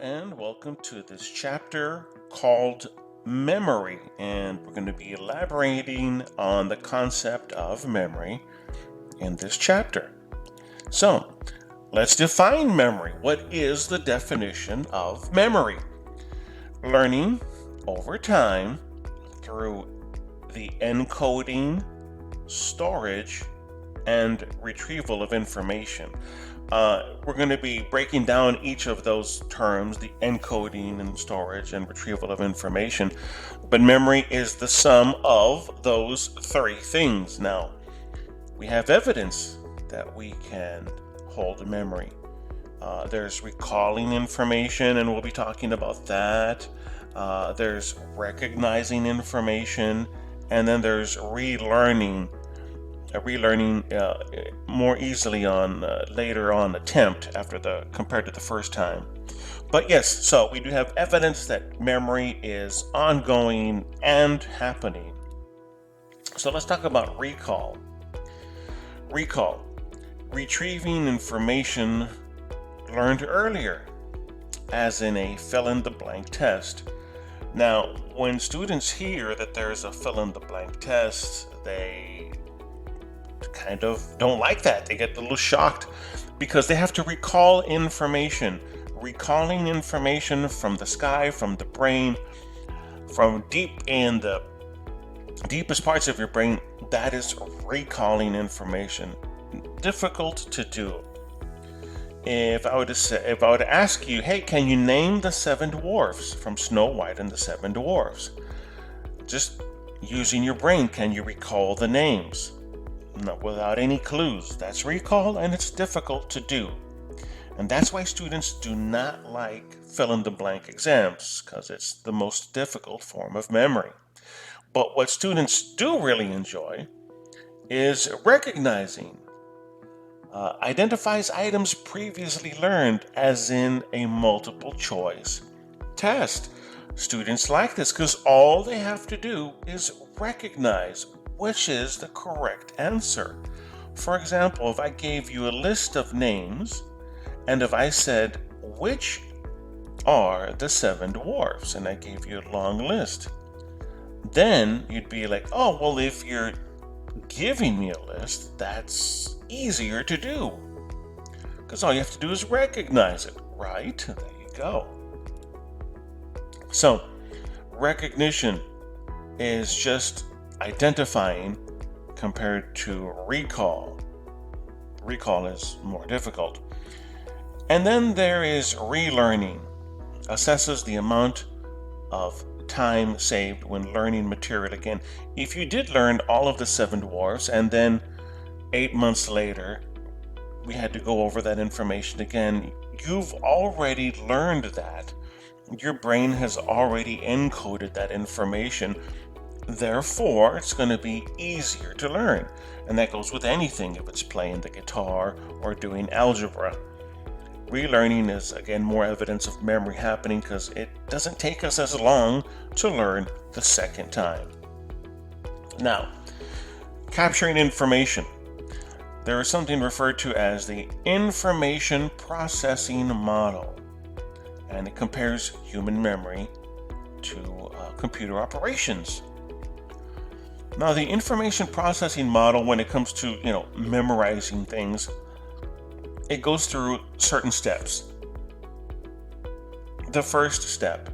and welcome to this chapter called Memory. And we're going to be elaborating on the concept of memory in this chapter. So, let's define memory. What is the definition of memory? Learning over time through the encoding, storage, and retrieval of information. We're going to be breaking down each of those terms, the encoding and storage and retrieval of information. But memory is the sum of those three things. Now, we have evidence that we can hold memory. There's recalling information, and we'll be talking about that. There's recognizing information, and then there's relearning more easily on later on attempt compared to the first time. But yes, so we do have evidence that memory is ongoing and happening. So let's talk about recall. Recall, retrieving information learned earlier, as in a fill-in-the-blank test. Now, when students hear that there's a fill-in-the-blank test, they kind of don't like that. They get a little shocked because they have to recall information. Recalling information from the sky, from the brain, from deep in the deepest parts of your brain, that is recalling information. Difficult to do. If I were to ask you, hey, can you name the 7 dwarfs from Snow White and the 7 dwarfs? Just using your brain, can you recall the names? No, without any clues. That's recall, and it's difficult to do. And that's why students do not like fill-in-the-blank exams, because it's the most difficult form of memory. But what students do really enjoy is recognizing. Identifies items previously learned, as in a multiple choice test. Students like this because all they have to do is recognize which is the correct answer. For example, if I gave you a list of names, and if I said, which are the 7 dwarfs, and I gave you a long list, then you'd be like, oh, well, if you're giving me a list, that's easier to do, because all you have to do is recognize it, right? There you go. So, recognition is just identifying compared to recall. Recall is more difficult. And then there is relearning. Assesses the amount of time saved when learning material again. If you did learn all of the 7 dwarfs and then 8 months later we had to go over that information again, you've already learned that. Your brain has already encoded that information. Therefore, it's going to be easier to learn. And that goes with anything, if it's playing the guitar or doing algebra. Relearning is, again, more evidence of memory happening because it doesn't take us as long to learn the second time. Now, capturing information. There is something referred to as the information processing model, and it compares human memory to computer operations. Now, the information processing model, when it comes to, memorizing things, it goes through certain steps. The first step,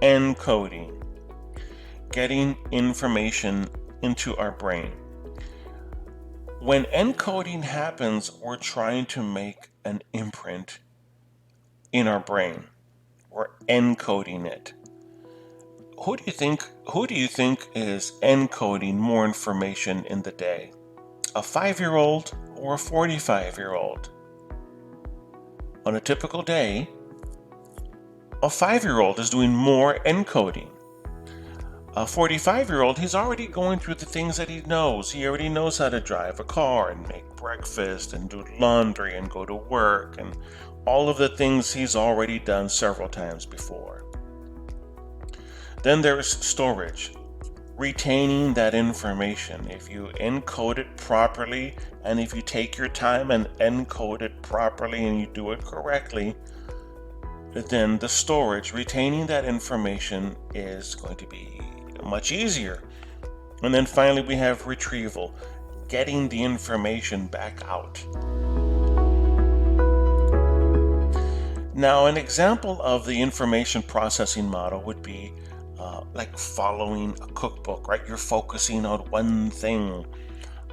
encoding, getting information into our brain. When encoding happens, we're trying to make an imprint in our brain. We're encoding it. Who do you think is encoding more information in the day? A 5-year-old or a 45-year-old? On a typical day, a 5-year-old is doing more encoding. A 45-year-old, he's already going through the things that he knows. He already knows how to drive a car and make breakfast and do laundry and go to work and all of the things he's already done several times before. Then there's storage, retaining that information. If you encode it properly, and if you take your time and encode it properly and you do it correctly, then the storage, retaining that information, is going to be much easier. And then finally, we have retrieval, getting the information back out. Now, an example of the information processing model would be like following a cookbook, right? You're focusing on one thing.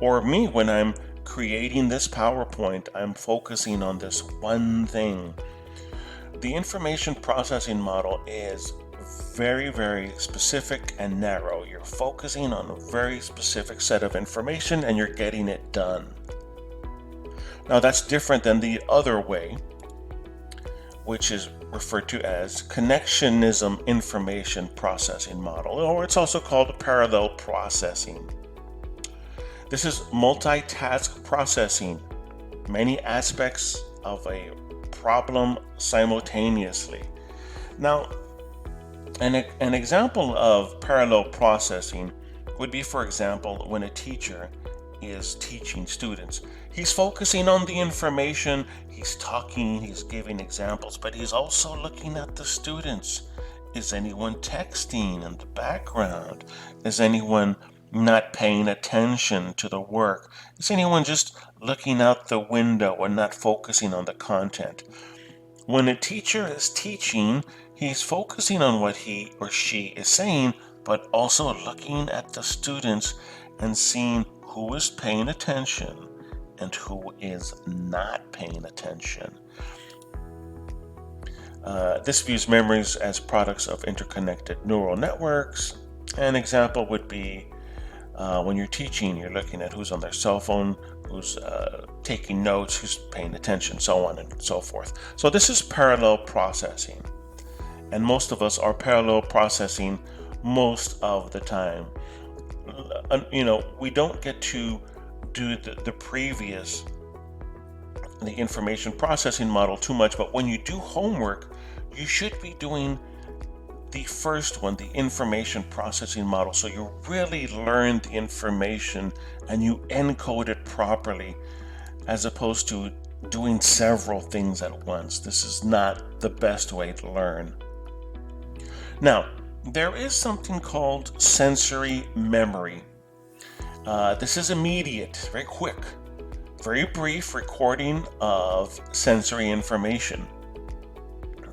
Or me, when I'm creating this PowerPoint, I'm focusing on this one thing. The information processing model is very, very specific and narrow. You're focusing on a very specific set of information and you're getting it done. Now, that's different than the other way, which is referred to as connectionism information processing model, or it's also called parallel processing. This is multitask processing, many aspects of a problem simultaneously. Now, an example of parallel processing would be, for example, when a teacher is teaching students. He's focusing on the information, he's talking, he's giving examples, but he's also looking at the students. Is anyone texting in the background? Is anyone not paying attention to the work? Is anyone just looking out the window and not focusing on the content? When a teacher is teaching, he's focusing on what he or she is saying, but also looking at the students and seeing who is paying attention and who is not paying attention. This views memories as products of interconnected neural networks. An example would be when you're teaching, you're looking at who's on their cell phone, who's taking notes, who's paying attention, so on and so forth. So this is parallel processing. And most of us are parallel processing most of the time. We don't get to do the previous, the information processing model too much, but when you do homework, you should be doing the first one, the information processing model, so you really learn the information and you encode it properly, as opposed to doing several things at once. This is not the best way to learn. Now, there is something called sensory memory. This is immediate, very quick, very brief recording of sensory information.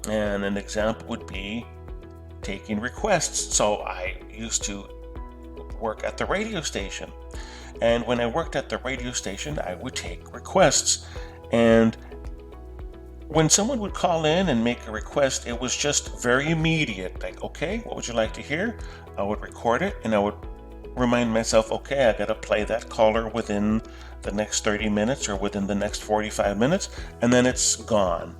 And an example would be taking requests. So I used to work at the radio station. And when I worked at the radio station, I would take requests. And when someone would call in and make a request, it was just very immediate. Like, okay, what would you like to hear? I would record it and I would remind myself, okay, I gotta play that caller within the next 30 minutes or within the next 45 minutes, and then it's gone.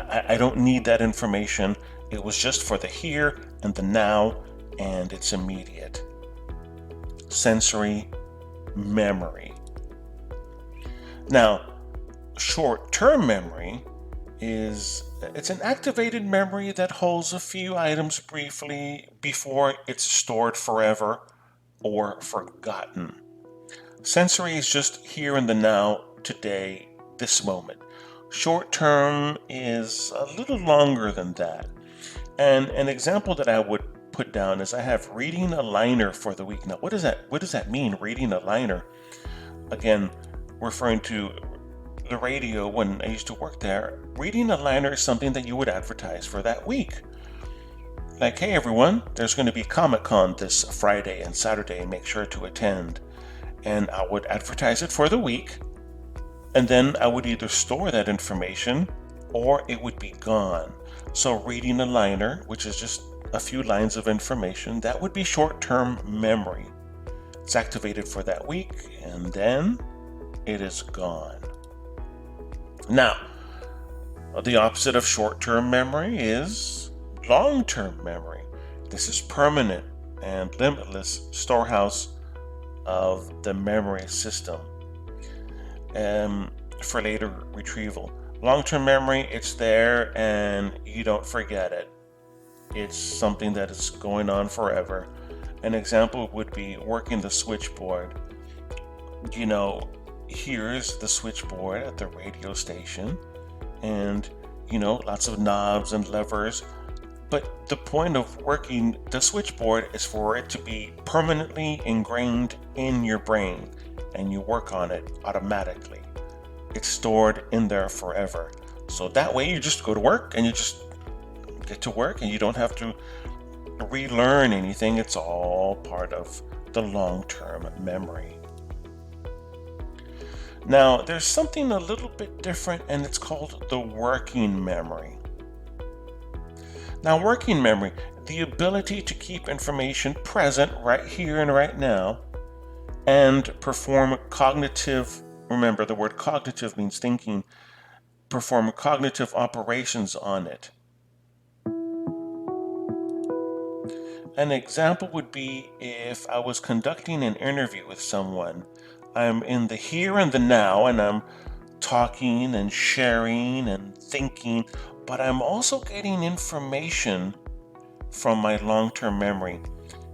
I don't need that information. It was just for the here and the now, and it's immediate. Sensory memory. Now, short-term memory it's an activated memory that holds a few items briefly before it's stored forever or forgotten. Sensory is just here in the now, today, this moment. Short-term is a little longer than that. And an example that I would put down is I have reading a liner for the week. Now, what does that mean, reading a liner? Again, referring to the radio when I used to work there, reading a liner is something that you would advertise for that week. Like, hey everyone, there's going to be Comic-Con this Friday and Saturday, make sure to attend. And I would advertise it for the week, and then I would either store that information or it would be gone. So reading a liner, which is just a few lines of information, that would be short-term memory. It's activated for that week, and then it is gone. Now, the opposite of short-term memory is long-term memory. This is permanent and limitless storehouse of the memory system for later retrieval. Long-term memory, it's there and you don't forget it. It's something that is going on forever. An example would be working the switchboard. Here's the switchboard at the radio station, and lots of knobs and levers. But the point of working the switchboard is for it to be permanently ingrained in your brain, and you work on it automatically. It's stored in there forever. So that way you just go to work and you just get to work and you don't have to relearn anything. It's all part of the long-term memory. Now, there's something a little bit different, and it's called the working memory. Now, working memory, the ability to keep information present right here and right now and perform cognitive, remember the word cognitive means thinking, perform cognitive operations on it. An example would be if I was conducting an interview with someone. I'm in the here and the now, and I'm talking and sharing and thinking, but I'm also getting information from my long-term memory.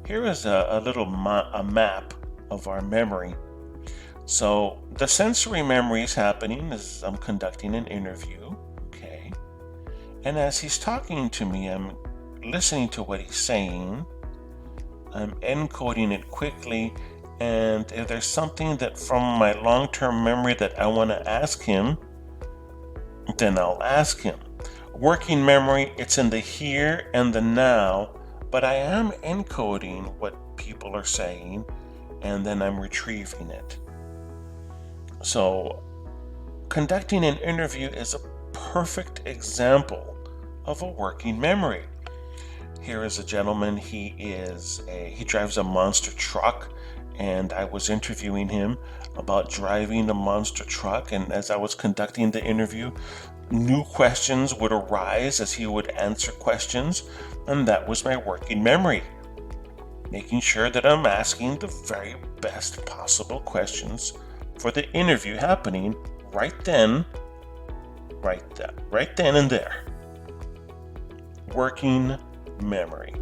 Here is a little map of our memory. So the sensory memory is happening as I'm conducting an interview, okay? And as he's talking to me, I'm listening to what he's saying. I'm encoding it quickly, and if there's something that from my long-term memory that I want to ask him, then I'll ask him. Working memory, it's in the here and the now, but I am encoding what people are saying, and then I'm retrieving it. So, conducting an interview is a perfect example of a working memory. Here is a gentleman, he drives a monster truck, and I was interviewing him about driving the monster truck, and as I was conducting the interview, new questions would arise as he would answer questions, and that was my working memory, making sure that I'm asking the very best possible questions for the interview happening right then and there. Working memory.